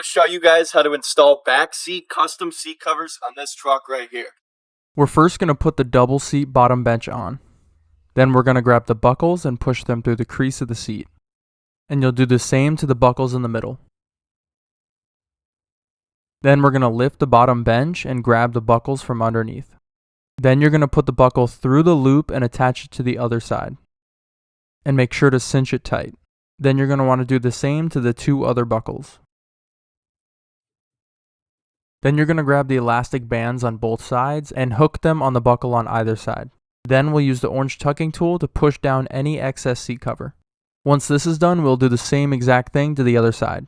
show you guys how to install back seat custom seat covers on this truck right here. We're first going to put the double seat bottom bench on. Then we're going to grab the buckles and push them through the crease of the seat. And you'll do the same to the buckles in the middle. Then we're going to lift the bottom bench and grab the buckles from underneath. Then you're going to put the buckle through the loop and attach it to the other side. And make sure to cinch it tight. Then you're going to want to do the same to the two other buckles. Then you're going to grab the elastic bands on both sides and hook them on the buckle on either side. Then we'll use the orange tucking tool to push down any excess seat cover. Once this is done, we'll do the same exact thing to the other side.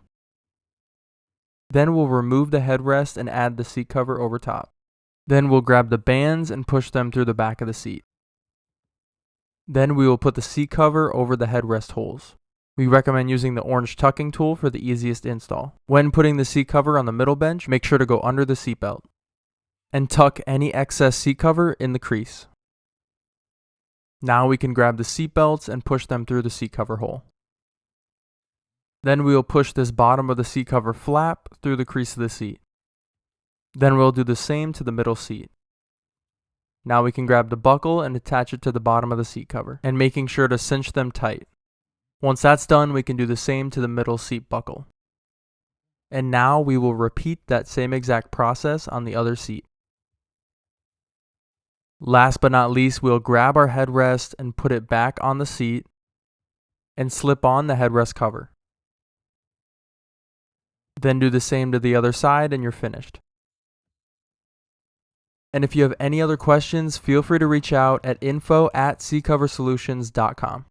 Then we'll remove the headrest and add the seat cover over top. Then we'll grab the bands and push them through the back of the seat. Then we will put the seat cover over the headrest holes. We recommend using the orange tucking tool for the easiest install. When putting the seat cover on the middle bench, make sure to go under the seat belt and tuck any excess seat cover in the crease. Now we can grab the seat belts and push them through the seat cover hole. Then we will push this bottom of the seat cover flap through the crease of the seat. Then we'll do the same to the middle seat. Now we can grab the buckle and attach it to the bottom of the seat cover, and making sure to cinch them tight. Once that's done, we can do the same to the middle seat buckle. And now we will repeat that same exact process on the other seat. Last but not least, we'll grab our headrest and put it back on the seat and slip on the headrest cover. Then do the same to the other side and you're finished. And if you have any other questions, feel free to reach out at info@seatcoversolutions.com.